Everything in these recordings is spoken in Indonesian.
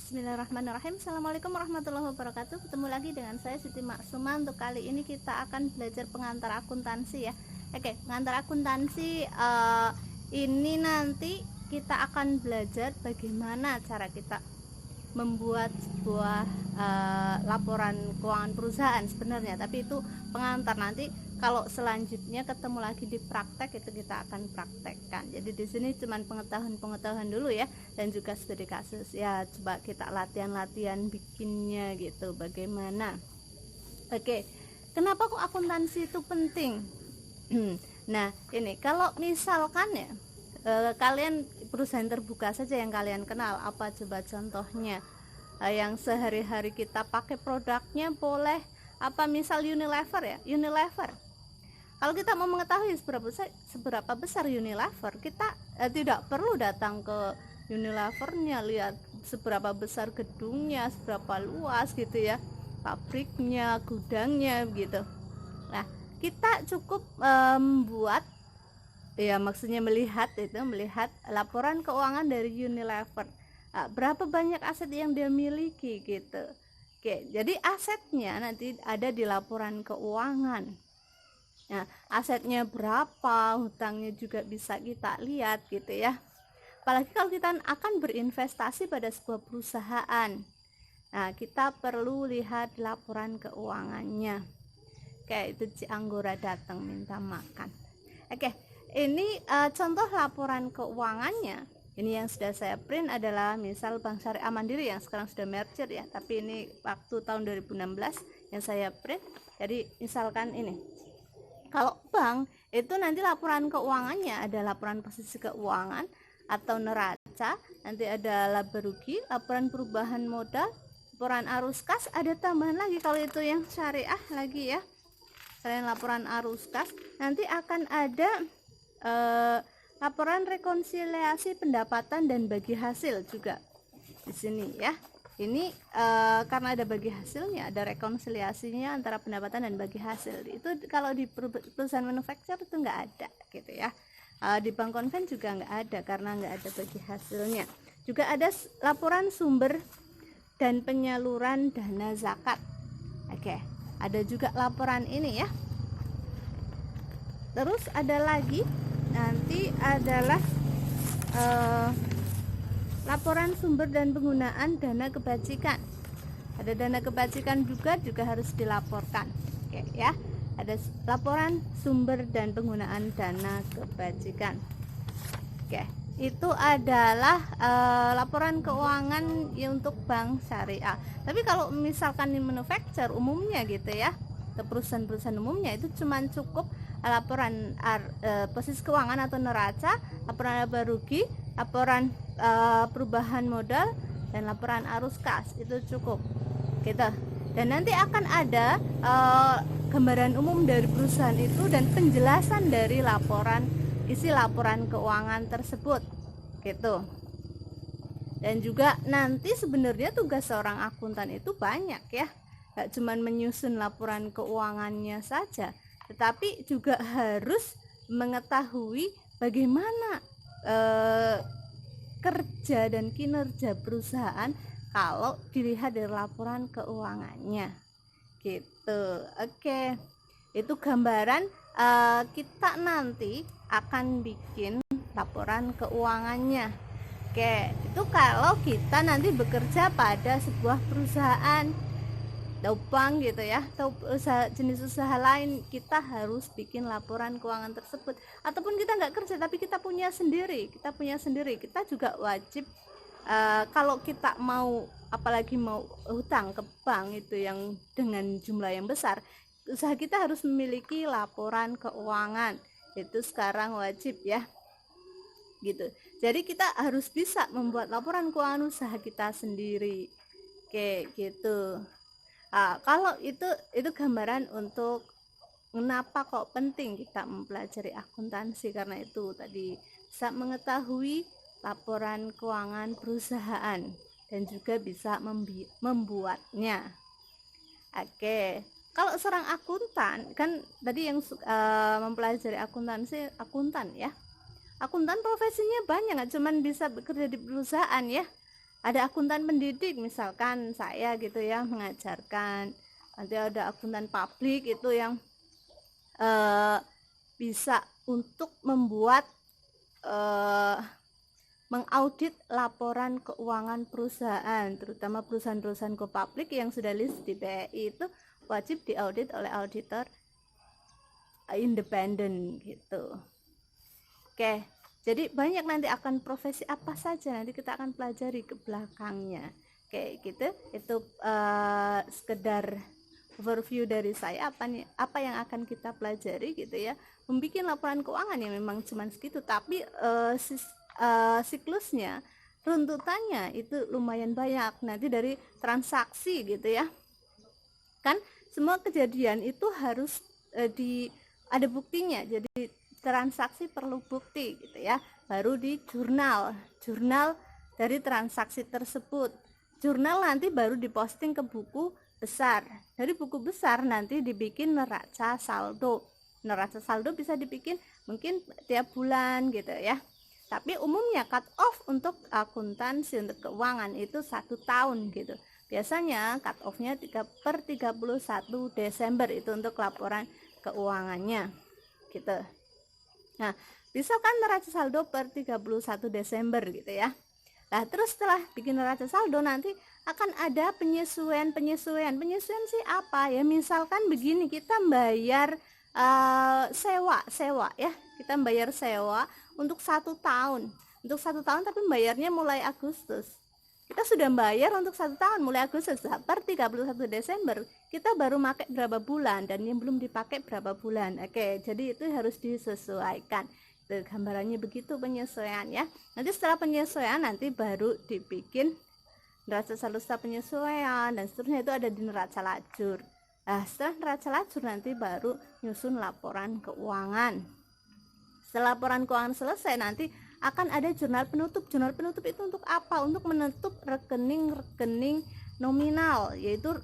Bismillahirrahmanirrahim. Assalamualaikum warahmatullahi wabarakatuh. Ketemu lagi dengan saya Siti Maksuma. Untuk kali ini kita akan belajar pengantar akuntansi ya. Oke, pengantar akuntansi ini nanti kita akan belajar bagaimana cara kita membuat sebuah laporan keuangan perusahaan sebenarnya, tapi itu pengantar. Nanti kalau selanjutnya ketemu lagi di praktek itu kita akan praktekkan. Jadi di sini cuman pengetahuan dulu ya, dan juga studi kasus ya. Coba kita latihan bikinnya gitu bagaimana. Oke, kenapa kok akuntansi itu penting? Nah ini kalau misalkan ya kalian perusahaan terbuka saja yang kalian kenal, apa coba contohnya yang sehari-hari kita pakai produknya boleh apa, misal Unilever ya. Unilever, kalau kita mau mengetahui seberapa besar Unilever, kita tidak perlu datang ke Unilevernya, lihat seberapa besar gedungnya, seberapa luas gitu ya, pabriknya, gudangnya gitu. Nah kita cukup membuat ya, maksudnya melihat laporan keuangan dari Unilever. Berapa banyak aset yang dia miliki gitu. Oke, jadi asetnya nanti ada di laporan keuangan. Nah, asetnya berapa, hutangnya juga bisa kita lihat gitu ya. Apalagi kalau kita akan berinvestasi pada sebuah perusahaan. Nah, kita perlu lihat laporan keuangannya. Kayak itu si Anggora datang minta makan. Oke, ini contoh laporan keuangannya. Ini yang sudah saya print adalah misal Bank Syariah Mandiri yang sekarang sudah merger ya, tapi ini waktu tahun 2016 yang saya print. Jadi misalkan ini, kalau bank itu nanti laporan keuangannya ada laporan posisi keuangan atau neraca, nanti ada laba rugi, laporan perubahan modal, laporan arus kas, ada tambahan lagi kalau itu yang syariah lagi ya. Selain laporan arus kas, nanti akan ada laporan rekonsiliasi pendapatan dan bagi hasil juga di sini ya. Ini karena ada bagi hasilnya, ada rekonsiliasinya antara pendapatan dan bagi hasil. Itu kalau di perusahaan manufaktur itu nggak ada gitu ya. Di bank konven juga nggak ada karena nggak ada bagi hasilnya. Juga ada laporan sumber dan penyaluran dana zakat. Oke, ada juga laporan ini ya. Terus ada lagi nanti adalah laporan sumber dan penggunaan dana kebajikan. Ada dana kebajikan juga harus dilaporkan. Oke ya. Ada laporan sumber dan penggunaan dana kebajikan. Oke, itu adalah laporan keuangan ya untuk bank syariah. Tapi kalau misalkan di manufaktur umumnya gitu ya, ke perusahaan-perusahaan umumnya itu cuman cukup laporan posisi keuangan atau neraca, laporan laba rugi, laporan perubahan modal, dan laporan arus kas. Itu cukup gitu. Dan nanti akan ada gambaran umum dari perusahaan itu dan penjelasan dari isi laporan keuangan tersebut gitu. Dan juga nanti sebenarnya tugas seorang akuntan itu banyak ya, gak cuman menyusun laporan keuangannya saja, tetapi juga harus mengetahui bagaimana kerja dan kinerja perusahaan kalau dilihat dari laporan keuangannya gitu. Oke, itu gambaran kita nanti akan bikin laporan keuangannya. Oke, itu kalau kita nanti bekerja pada sebuah perusahaan atau bank gitu ya, atau jenis usaha lain, kita harus bikin laporan keuangan tersebut. Ataupun kita nggak kerja tapi kita punya sendiri, kita juga wajib kalau kita mau, apalagi mau hutang ke bank itu yang dengan jumlah yang besar, usaha kita harus memiliki laporan keuangan. Itu sekarang wajib ya gitu. Jadi kita harus bisa membuat laporan keuangan usaha kita sendiri. Oke gitu. Kalau itu gambaran untuk kenapa kok penting kita mempelajari akuntansi, karena itu tadi bisa mengetahui laporan keuangan perusahaan dan juga bisa membuatnya. Oke, kalau seorang akuntan kan tadi yang mempelajari akuntansi, akuntan ya. Akuntan profesinya banyak, nggak cuman bisa bekerja di perusahaan ya. ada akuntan pendidik misalkan saya gitu ya mengajarkan, nanti ada akuntan publik itu yang bisa untuk membuat mengaudit laporan keuangan perusahaan, terutama perusahaan-perusahaan go public yang sudah list di BEI itu wajib diaudit oleh auditor independen gitu. Oke, jadi banyak nanti akan profesi apa saja nanti kita akan pelajari ke belakangnya. Oke, gitu. Itu sekedar overview dari saya apa yang akan kita pelajari gitu ya. Membikin laporan keuangan yang memang cuma segitu, tapi siklusnya, runtutannya itu lumayan banyak nanti dari transaksi gitu ya. Kan semua kejadian itu harus ada buktinya. Jadi transaksi perlu bukti gitu ya, baru di jurnal dari transaksi tersebut. Jurnal nanti baru diposting ke buku besar, dari buku besar nanti dibikin neraca saldo bisa dibikin mungkin tiap bulan gitu ya, tapi umumnya cut off untuk akuntansi untuk keuangan itu 1 tahun gitu. Biasanya cut off-nya per 31 Desember itu untuk laporan keuangannya gitu. Nah, misalkan neraca saldo per 31 Desember gitu ya. Nah, terus setelah bikin neraca saldo nanti akan ada penyesuaian sih apa ya, misalkan begini, kita bayar sewa ya, kita bayar sewa untuk 1 tahun tapi bayarnya mulai Agustus. Kita sudah bayar untuk 1 tahun mulai Agustus, per 31 Desember kita baru pakai berapa bulan dan yang belum dipakai berapa bulan. Oke, jadi itu harus disesuaikan. Itu gambarannya begitu penyesuaian ya. Nanti setelah penyesuaian nanti baru dibikin neraca saldo setelah penyesuaian dan seterusnya, itu ada di neraca lajur. Nah, setelah neraca lajur nanti baru nyusun laporan keuangan. Setelah laporan keuangan selesai nanti akan ada jurnal penutup. Jurnal penutup itu untuk apa? Untuk menutup rekening nominal, yaitu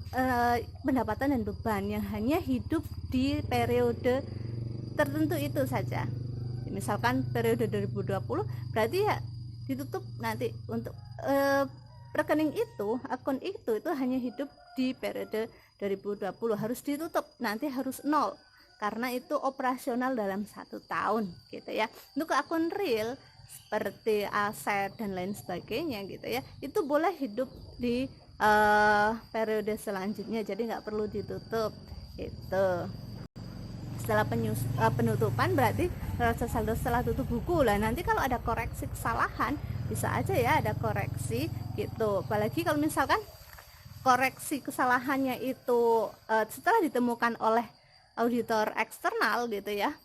pendapatan dan beban yang hanya hidup di periode tertentu itu saja. Misalkan periode 2020 berarti ya ditutup nanti untuk rekening itu, akun itu hanya hidup di periode 2020, harus ditutup, nanti harus nol karena itu operasional dalam 1 tahun gitu ya. Untuk akun real seperti aset dan lain sebagainya gitu ya, itu boleh hidup di periode selanjutnya, jadi nggak perlu ditutup itu. Setelah penutupan berarti neraca saldo setelah tutup buku lah. Nanti kalau ada koreksi kesalahan bisa aja ya ada koreksi gitu, apalagi kalau misalkan koreksi kesalahannya itu setelah ditemukan oleh auditor eksternal gitu ya,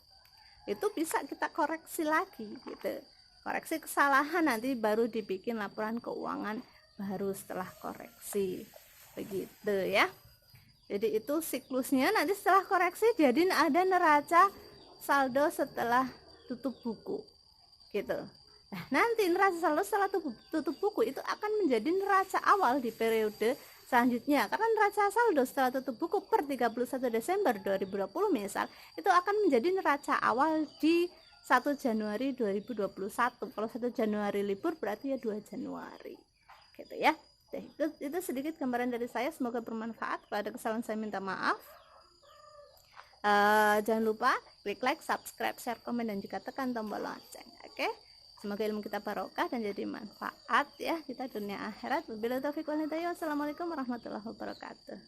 itu bisa kita koreksi lagi gitu. Koreksi kesalahan nanti baru dibikin laporan keuangan baru setelah koreksi begitu ya. Jadi itu siklusnya, nanti setelah koreksi jadi ada neraca saldo setelah tutup buku gitu. Nah, nanti neraca saldo setelah tutup buku itu akan menjadi neraca awal di periode selanjutnya, karena neraca saldo setelah tutup buku per 31 Desember 2020 misal itu akan menjadi neraca awal di 1 Januari 2021. Kalau 1 Januari libur berarti ya 2 Januari gitu ya. Itu sedikit gambaran dari saya, semoga bermanfaat. Kalau ada kesalahan saya minta maaf. Jangan lupa klik like, subscribe, share, komen, dan juga tekan tombol lonceng. Oke, semoga ilmu kita barokah dan jadi manfaat ya kita dunia akhirat. Wabillahi taufiq wal hidayah. Wassalamualaikum warahmatullahi wabarakatuh.